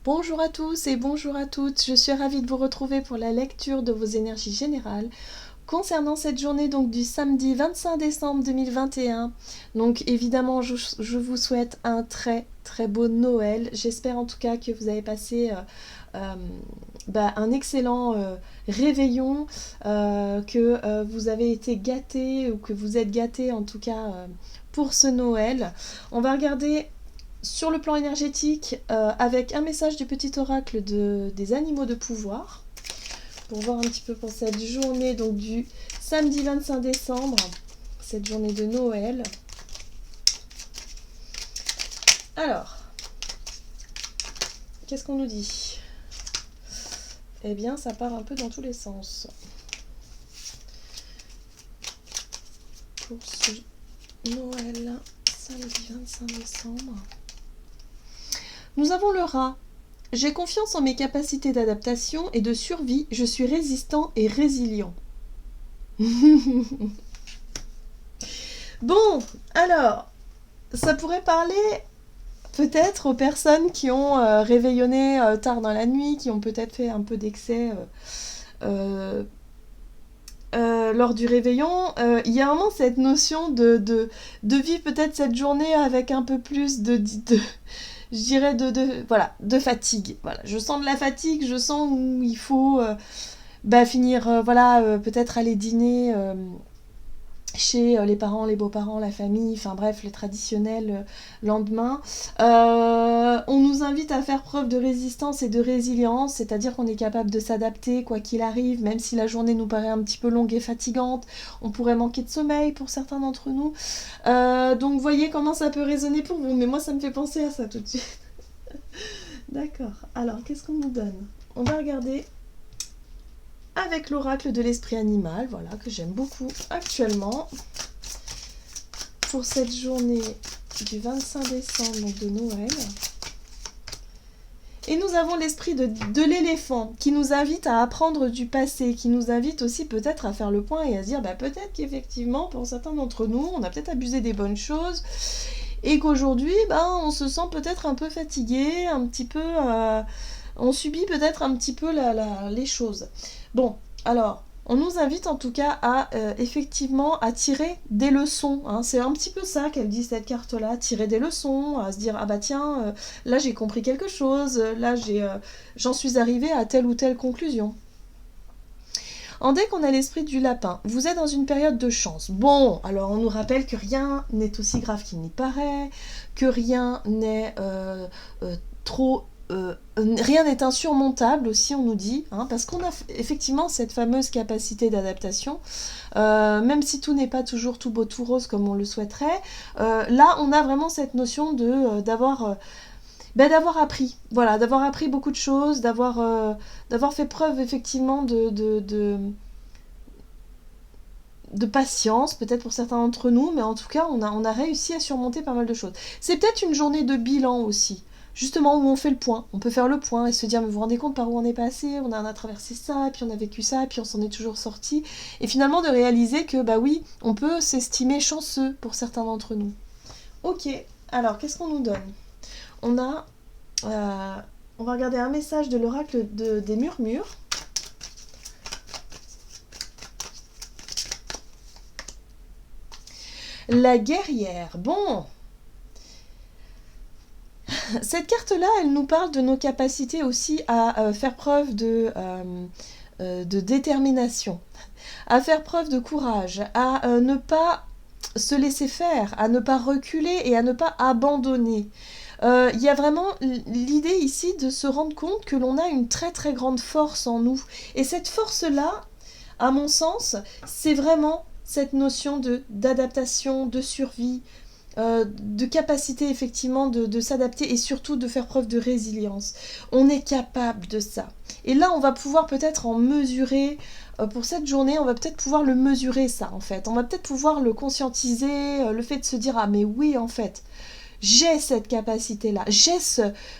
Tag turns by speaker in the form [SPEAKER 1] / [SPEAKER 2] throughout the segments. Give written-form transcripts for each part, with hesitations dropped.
[SPEAKER 1] Bonjour à tous et bonjour à toutes, je suis ravie de vous retrouver pour la lecture de vos énergies générales concernant cette journée donc du samedi 25 décembre 2021. Donc évidemment je vous souhaite un très très beau Noël, j'espère en tout cas que vous avez passé euh, un excellent réveillon, que vous avez été gâtés ou que vous êtes gâtés en tout cas pour ce Noël. On va regarder sur le plan énergétique, avec un message du petit oracle des animaux de pouvoir, pour voir un petit peu pour cette journée donc du samedi 25 décembre, cette journée de Noël. Alors, qu'est-ce qu'on nous dit? Eh bien, ça part un peu dans tous les sens. Pour ce Noël, samedi 25 décembre. Nous avons le rat. J'ai confiance en mes capacités d'adaptation et de survie, je suis résistant et résilient. Bon, alors, ça pourrait parler peut-être aux personnes qui ont réveillonné tard dans la nuit, qui ont peut-être fait un peu d'excès lors du réveillon. Il y a vraiment cette notion de vivre peut-être cette journée avec un peu plus je dirais voilà, de fatigue. Voilà, je sens de la fatigue, je sens où il faut finir, peut-être aller dîner chez les parents, les beaux-parents, la famille, enfin bref, le traditionnel lendemain. On nous invite à faire preuve de résistance et de résilience, c'est-à-dire qu'on est capable de s'adapter quoi qu'il arrive, même si la journée nous paraît un petit peu longue et fatigante, on pourrait manquer de sommeil pour certains d'entre nous. Donc voyez comment ça peut résonner pour vous, mais moi ça me fait penser à ça tout de suite. D'accord, alors qu'est-ce qu'on nous donne? On va regarder avec l'oracle de l'esprit animal, voilà, que j'aime beaucoup actuellement, pour cette journée du 25 décembre, donc de Noël. Et nous avons l'esprit de l'éléphant, qui nous invite à apprendre du passé, qui nous invite aussi peut-être à faire le point et à se dire, peut-être qu'effectivement, pour certains d'entre nous, on a peut-être abusé des bonnes choses, et qu'aujourd'hui, on se sent peut-être un peu fatigué, un petit peu... on subit peut-être un petit peu les choses. Bon, alors, on nous invite en tout cas à effectivement à tirer des leçons. Hein. C'est un petit peu ça qu'elle dit cette carte-là, tirer des leçons, à se dire tiens, là j'ai compris quelque chose, là j'en suis arrivée à telle ou telle conclusion. En deck, on a l'esprit du lapin. Vous êtes dans une période de chance. Bon, alors on nous rappelle que rien n'est aussi grave qu'il n'y paraît, que rien n'est trop... rien n'est insurmontable aussi, on nous dit, hein, parce qu'on a effectivement cette fameuse capacité d'adaptation, même si tout n'est pas toujours tout beau tout rose comme on le souhaiterait. Là, on a vraiment cette notion d'avoir appris, voilà, d'avoir appris beaucoup de choses, d'avoir fait preuve effectivement de patience, peut-être pour certains d'entre nous, mais en tout cas, on a réussi à surmonter pas mal de choses. C'est peut-être une journée de bilan aussi, justement où on fait le point. On peut faire le point et se dire, mais vous vous rendez compte par où on est passé, on a traversé ça, puis on a vécu ça, puis on s'en est toujours sorti. Et finalement de réaliser que, oui, on peut s'estimer chanceux pour certains d'entre nous. Ok, alors qu'est-ce qu'on nous donne? On a... on va regarder un message de l'oracle des murmures. La guerrière. Bon. Cette carte-là, elle nous parle de nos capacités aussi à faire preuve de détermination, à faire preuve de courage, à ne pas se laisser faire, à ne pas reculer et à ne pas abandonner. Il y a vraiment l'idée ici de se rendre compte que l'on a une très très grande force en nous. Et cette force-là, à mon sens, c'est vraiment cette notion d'adaptation, de survie, de capacité effectivement de s'adapter et surtout de faire preuve de résilience. On est capable de ça. Et là, on va pouvoir peut-être en mesurer, pour cette journée, on va peut-être pouvoir le mesurer ça en fait. On va peut-être pouvoir le conscientiser, le fait de se dire, ah mais oui en fait, j'ai cette capacité-là, j'ai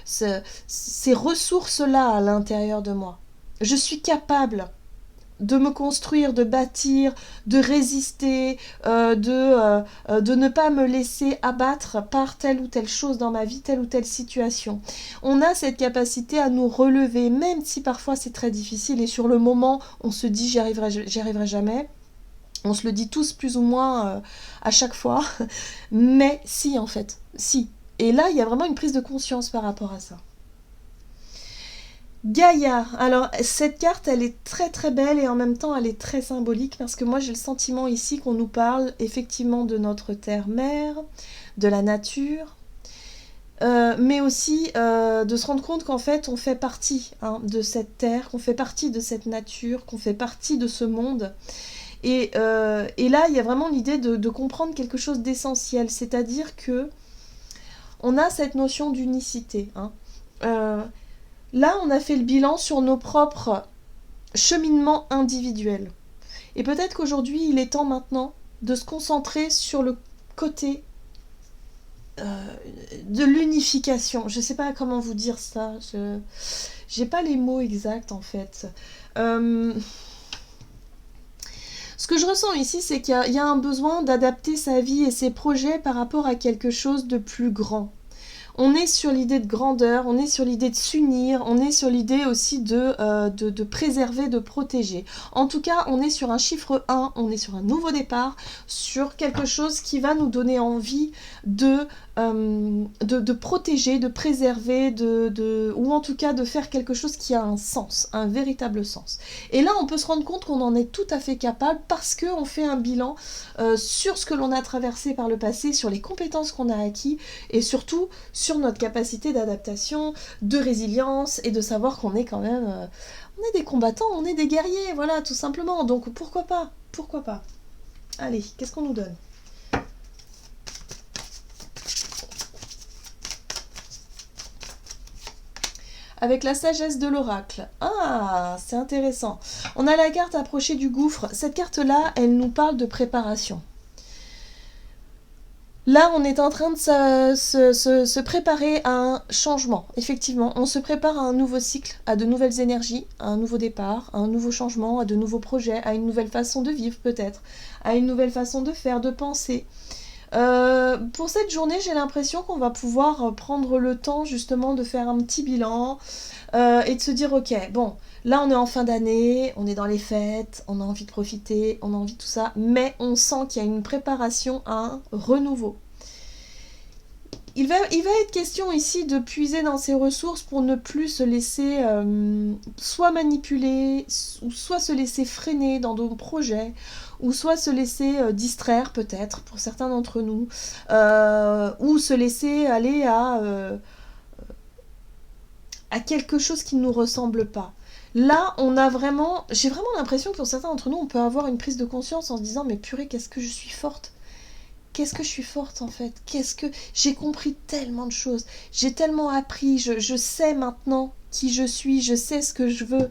[SPEAKER 1] ces ressources-là à l'intérieur de moi. Je suis capable de me construire, de bâtir, de résister, de ne pas me laisser abattre par telle ou telle chose dans ma vie, telle ou telle situation. On a cette capacité à nous relever, même si parfois c'est très difficile et sur le moment on se dit j'y arriverai jamais. On se le dit tous plus ou moins à chaque fois, mais si en fait, si. Et là il y a vraiment une prise de conscience par rapport à ça. Gaïa, alors cette carte elle est très très belle et en même temps elle est très symbolique parce que moi j'ai le sentiment ici qu'on nous parle effectivement de notre terre-mère, de la nature, mais aussi de se rendre compte qu'en fait on fait partie de cette terre, qu'on fait partie de cette nature, qu'on fait partie de ce monde. Et là il y a vraiment l'idée de comprendre quelque chose d'essentiel, c'est-à-dire que on a cette notion d'unicité. Là, on a fait le bilan sur nos propres cheminements individuels. Et peut-être qu'aujourd'hui, il est temps maintenant de se concentrer sur le côté de l'unification. Je ne sais pas comment vous dire ça. J'ai pas les mots exacts en fait. Ce que je ressens ici, c'est qu'il y a un besoin d'adapter sa vie et ses projets par rapport à quelque chose de plus grand. On est sur l'idée de grandeur, on est sur l'idée de s'unir, on est sur l'idée aussi de préserver, de protéger. En tout cas, on est sur un chiffre 1, on est sur un nouveau départ, sur quelque chose qui va nous donner envie de protéger, de préserver, ou en tout cas de faire quelque chose qui a un sens, un véritable sens. Et là, on peut se rendre compte qu'on en est tout à fait capable parce qu'on fait un bilan sur ce que l'on a traversé par le passé, sur les compétences qu'on a acquis et surtout sur notre capacité d'adaptation, de résilience et de savoir qu'on est quand même... on est des combattants, on est des guerriers, voilà, tout simplement. Donc pourquoi pas? Pourquoi pas? Allez, qu'est-ce qu'on nous donne? Avec la sagesse de l'oracle. Ah, c'est intéressant. On a la carte approchée du gouffre. Cette carte-là, elle nous parle de préparation. Là, on est en train de se préparer à un changement. Effectivement, on se prépare à un nouveau cycle, à de nouvelles énergies, à un nouveau départ, à un nouveau changement, à de nouveaux projets, à une nouvelle façon de vivre peut-être, à une nouvelle façon de faire, de penser. Pour cette journée, j'ai l'impression qu'on va pouvoir prendre le temps justement de faire un petit bilan et de se dire ok, bon, là on est en fin d'année, on est dans les fêtes, on a envie de profiter, on a envie de tout ça, mais on sent qu'il y a une préparation à un renouveau. Il va être question ici de puiser dans ses ressources pour ne plus se laisser soit manipuler, ou soit se laisser freiner dans nos projets, ou soit se laisser distraire peut-être pour certains d'entre nous, ou se laisser aller à quelque chose qui ne nous ressemble pas. Là, j'ai vraiment l'impression que pour certains d'entre nous, on peut avoir une prise de conscience en se disant mais purée, qu'est-ce que je suis forte. Qu'est-ce que je suis forte en fait? J'ai compris tellement de choses, j'ai tellement appris, je sais maintenant qui je suis, je sais ce que je veux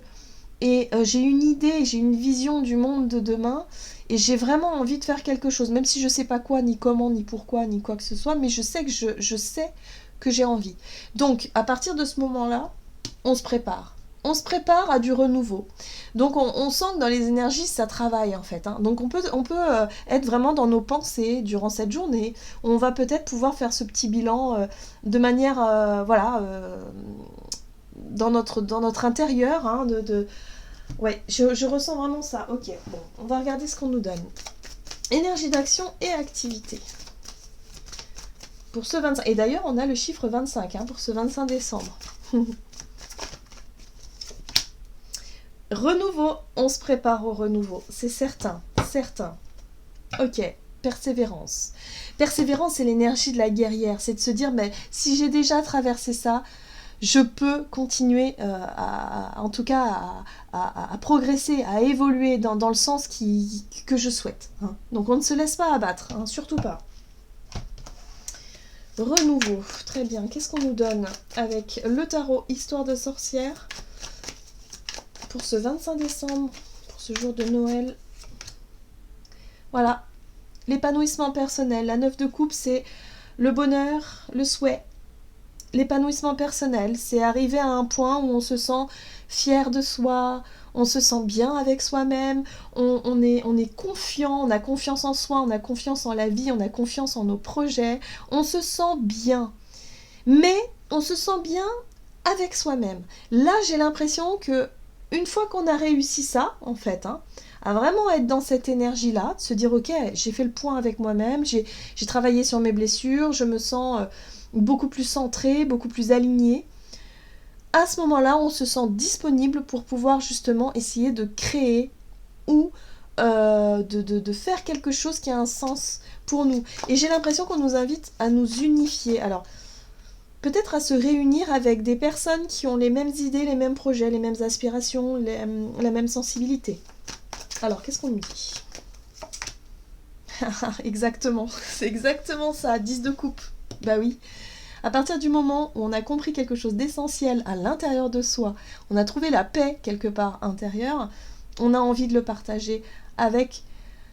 [SPEAKER 1] et j'ai une idée, j'ai une vision du monde de demain et j'ai vraiment envie de faire quelque chose, même si je sais pas quoi, ni comment, ni pourquoi, ni quoi que ce soit, mais je sais que je sais que j'ai envie. Donc à partir de ce moment-là, on se prépare. On se prépare à du renouveau. Donc on sent que dans les énergies, ça travaille en fait. Donc on peut être vraiment dans nos pensées durant cette journée. On va peut-être pouvoir faire ce petit bilan de manière, dans notre intérieur. Ouais, je ressens vraiment ça. Ok, bon, on va regarder ce qu'on nous donne. Énergie d'action et activité. Pour ce 25. Et d'ailleurs, on a le chiffre 25 pour ce 25 décembre. Renouveau, on se prépare au renouveau, c'est certain. Ok, persévérance. Persévérance, c'est l'énergie de la guerrière, c'est de se dire, mais si j'ai déjà traversé ça, je peux continuer en tout cas à progresser, à évoluer dans le sens que je souhaite. Donc on ne se laisse pas abattre, surtout pas. Renouveau, très bien. Qu'est-ce qu'on nous donne avec le tarot Histoire de sorcière pour ce 25 décembre, pour ce jour de Noël? Voilà, l'épanouissement personnel. La 9 de coupe, c'est le bonheur, le souhait. L'épanouissement personnel, c'est arriver à un point où on se sent fier de soi, on se sent bien avec soi-même, on est confiant, on a confiance en soi, on a confiance en la vie, on a confiance en nos projets, on se sent bien. Mais on se sent bien avec soi-même. Là, j'ai l'impression que une fois qu'on a réussi ça, en fait, à vraiment être dans cette énergie-là, de se dire, ok, j'ai fait le point avec moi-même, j'ai travaillé sur mes blessures, je me sens beaucoup plus centrée, beaucoup plus alignée. À ce moment-là, on se sent disponible pour pouvoir justement essayer de créer ou de faire quelque chose qui a un sens pour nous. Et j'ai l'impression qu'on nous invite à nous unifier. Alors, peut-être à se réunir avec des personnes qui ont les mêmes idées, les mêmes projets, les mêmes aspirations, la même sensibilité. Alors, qu'est-ce qu'on nous dit? Exactement, c'est exactement ça, 10 de coupe. Bah oui. À partir du moment où on a compris quelque chose d'essentiel à l'intérieur de soi, on a trouvé la paix quelque part intérieure, on a envie de le partager avec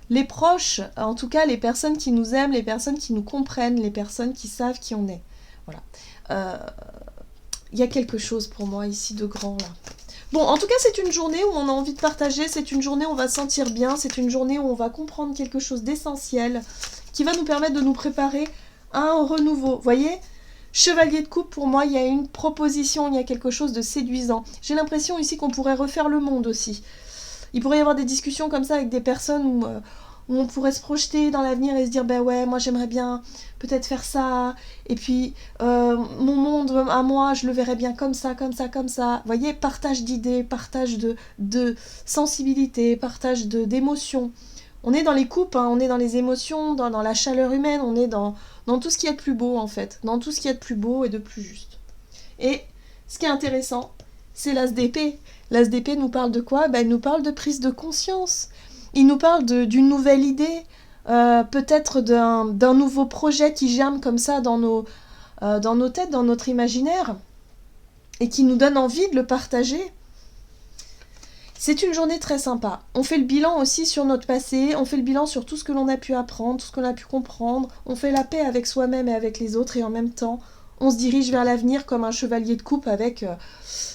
[SPEAKER 1] les proches, en tout cas les personnes qui nous aiment, les personnes qui nous comprennent, les personnes qui savent qui on est. Voilà. Y a quelque chose pour moi ici de grand là. Bon, en tout cas, c'est une journée où on a envie de partager, c'est une journée où on va se sentir bien, c'est une journée où on va comprendre quelque chose d'essentiel qui va nous permettre de nous préparer à un renouveau. Vous voyez ? Chevalier de coupe, pour moi, il y a une proposition, il y a quelque chose de séduisant. J'ai l'impression ici qu'on pourrait refaire le monde aussi. Il pourrait y avoir des discussions comme ça avec des personnes où on pourrait se projeter dans l'avenir et se dire, ben ouais, moi j'aimerais bien peut-être faire ça, et puis mon monde à moi, je le verrais bien comme ça, comme ça, comme ça. Vous voyez, partage d'idées, partage de sensibilité, partage d'émotions. On est dans les coupes, on est dans les émotions, dans la chaleur humaine, on est dans tout ce qu'il y a de plus beau en fait, dans tout ce qu'il y a de plus beau et de plus juste. Et ce qui est intéressant, c'est l'as d'épée. L'as d'épée nous parle de quoi ? Il nous parle de prise de conscience. Il nous parle d'une nouvelle idée, peut-être d'un nouveau projet qui germe comme ça dans nos têtes, dans notre imaginaire, et qui nous donne envie de le partager. C'est une journée très sympa. On fait le bilan aussi sur notre passé, on fait le bilan sur tout ce que l'on a pu apprendre, tout ce qu'on a pu comprendre, on fait la paix avec soi-même et avec les autres, et en même temps, on se dirige vers l'avenir comme un chevalier de coupe avec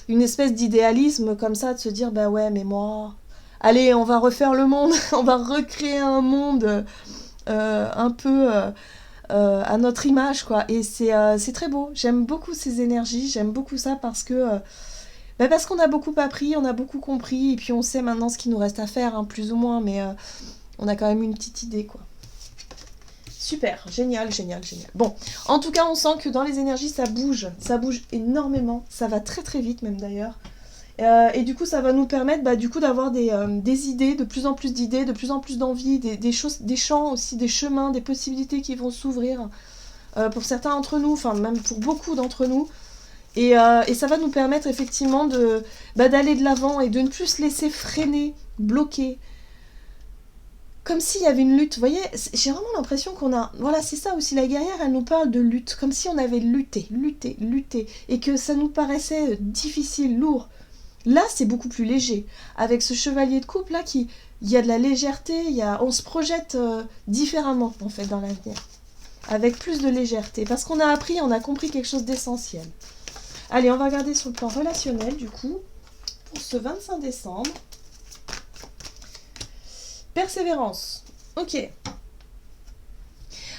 [SPEAKER 1] une espèce d'idéalisme comme ça, de se dire, bah ouais, mais moi, allez, on va refaire le monde, on va recréer un monde un peu à notre image, quoi. Et c'est très beau, j'aime beaucoup ces énergies, j'aime beaucoup ça parce qu'on a beaucoup appris, on a beaucoup compris, et puis on sait maintenant ce qu'il nous reste à faire, plus ou moins, mais on a quand même une petite idée, quoi. Super, génial, génial, génial. Bon, en tout cas, on sent que dans les énergies, ça bouge énormément, ça va très très vite même d'ailleurs. Et du coup, ça va nous permettre d'avoir des idées, de plus en plus d'idées, de plus en plus d'envies, des choses, des champs aussi, des chemins, des possibilités qui vont s'ouvrir pour certains d'entre nous, enfin même pour beaucoup d'entre nous. Et ça va nous permettre effectivement d'aller de l'avant et de ne plus se laisser freiner, bloquer. Comme s'il y avait une lutte, vous voyez, j'ai vraiment l'impression qu'on a... Voilà, c'est ça aussi, la guerrière, elle nous parle de lutte, comme si on avait lutté, et que ça nous paraissait difficile, lourd. Là, c'est beaucoup plus léger. Avec ce chevalier de coupe, là, il y a de la légèreté, on se projette différemment, en fait, dans l'avenir. Avec plus de légèreté, parce qu'on a appris, on a compris quelque chose d'essentiel. Allez, on va regarder sur le plan relationnel, du coup, pour ce 25 décembre. Persévérance. Ok.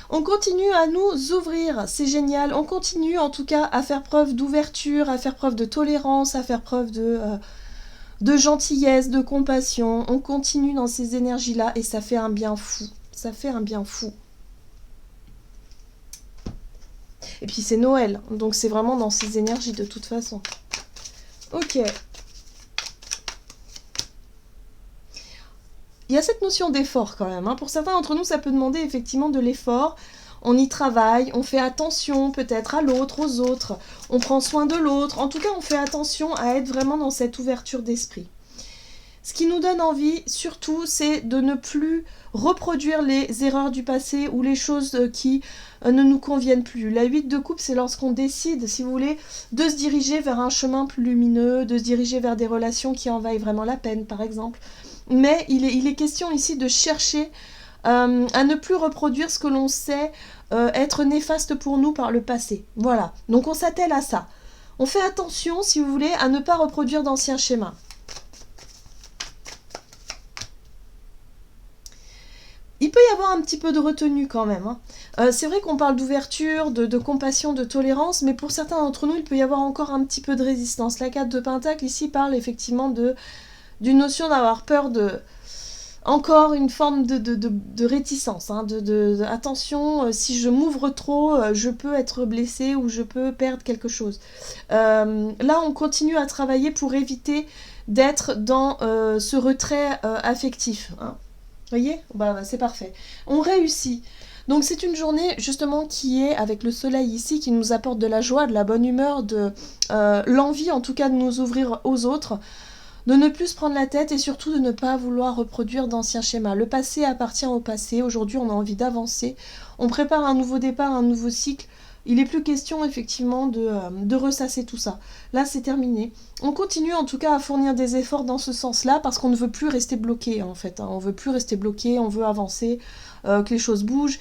[SPEAKER 1] On continue à nous ouvrir, c'est génial. On continue, en tout cas, à faire preuve d'ouverture, à faire preuve de tolérance, à faire preuve de gentillesse, de compassion. On continue dans ces énergies-là et ça fait un bien fou. Ça fait un bien fou. Et puis c'est Noël, donc c'est vraiment dans ces énergies de toute façon. Ok. Il y a cette notion d'effort quand même. Pour certains d'entre nous, ça peut demander effectivement de l'effort. On y travaille, on fait attention peut-être à l'autre, aux autres. On prend soin de l'autre. En tout cas, on fait attention à être vraiment dans cette ouverture d'esprit. Ce qui nous donne envie, surtout, c'est de ne plus reproduire les erreurs du passé ou les choses qui ne nous conviennent plus. La 8 de coupe, c'est lorsqu'on décide, si vous voulez, de se diriger vers un chemin plus lumineux, de se diriger vers des relations qui en vaillent vraiment la peine, par exemple. Mais il est question ici de chercher à ne plus reproduire ce que l'on sait être néfaste pour nous par le passé. Voilà, donc on s'attelle à ça. On fait attention, si vous voulez, à ne pas reproduire d'anciens schémas. y avoir un petit peu de retenue quand même, hein. C'est vrai qu'on parle d'ouverture, de compassion, de tolérance, mais pour certains d'entre nous, il peut y avoir encore un petit peu de résistance. La carte de Pentacle ici parle effectivement d'une notion d'avoir peur de... Encore une forme de réticence, hein, attention, si je m'ouvre trop, je peux être blessée ou je peux perdre quelque chose. Là, on continue à travailler pour éviter d'être dans ce retrait affectif. Hein. Vous voyez ? Bah, c'est parfait. On réussit. Donc c'est une journée justement qui est, avec le soleil ici, qui nous apporte de la joie, de la bonne humeur, de l'envie en tout cas de nous ouvrir aux autres, de ne plus se prendre la tête et surtout de ne pas vouloir reproduire d'anciens schémas. Le passé appartient au passé, aujourd'hui on a envie d'avancer, on prépare un nouveau départ, un nouveau cycle. Il n'est plus question effectivement de ressasser tout ça. Là c'est terminé. On continue en tout cas à fournir des efforts dans ce sens-là parce qu'on ne veut plus rester bloqué en fait. Hein. On ne veut plus rester bloqué, on veut avancer, que les choses bougent.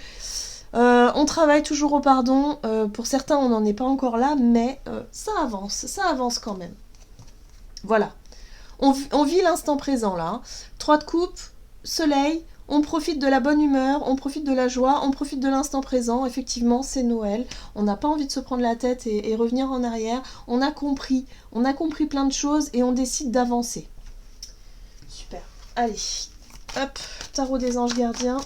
[SPEAKER 1] On travaille toujours au pardon. Pour certains on n'en est pas encore là, mais ça avance quand même. Voilà. On vit l'instant présent là. Hein. 3 de coupe, soleil, on profite de la bonne humeur, on profite de la joie, on profite de l'instant présent. Effectivement, c'est Noël. On n'a pas envie de se prendre la tête et revenir en arrière. On a compris plein de choses et on décide d'avancer. Super. Allez, hop, tarot des anges gardiens.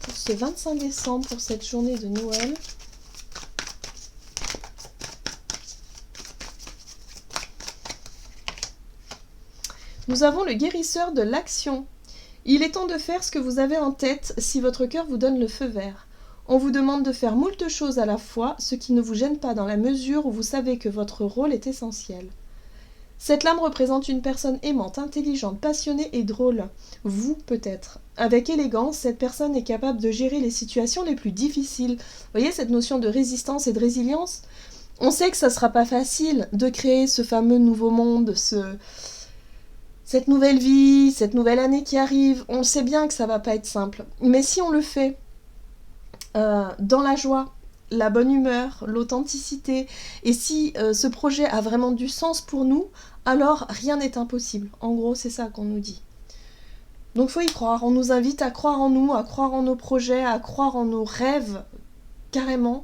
[SPEAKER 1] Pour ce 25 décembre, pour cette journée de Noël. Nous avons le guérisseur de l'action. Il est temps de faire ce que vous avez en tête si votre cœur vous donne le feu vert. On vous demande de faire moult choses à la fois, ce qui ne vous gêne pas dans la mesure où vous savez que votre rôle est essentiel. Cette lame représente une personne aimante, intelligente, passionnée et drôle. Vous, peut-être. Avec élégance, cette personne est capable de gérer les situations les plus difficiles. Vous voyez cette notion de résistance et de résilience ? On sait que ça ne sera pas facile de créer ce fameux nouveau monde, cette nouvelle vie, cette nouvelle année qui arrive, on sait bien que ça va pas être simple. Mais si on le fait dans la joie, la bonne humeur, l'authenticité, et si ce projet a vraiment du sens pour nous, alors rien n'est impossible. En gros, c'est ça qu'on nous dit. Donc faut y croire, on nous invite à croire en nous, à croire en nos projets, à croire en nos rêves, carrément,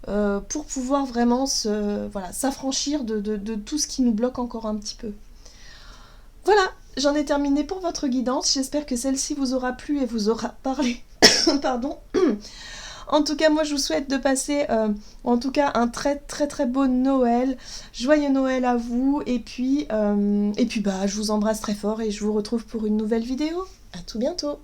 [SPEAKER 1] pour pouvoir vraiment s'affranchir de tout ce qui nous bloque encore un petit peu. Voilà, j'en ai terminé pour votre guidance. J'espère que celle-ci vous aura plu et vous aura parlé. Pardon. En tout cas, moi, je vous souhaite de passer, en tout cas, un très, très, très beau Noël. Joyeux Noël à vous. Et puis, je vous embrasse très fort et je vous retrouve pour une nouvelle vidéo. À tout bientôt.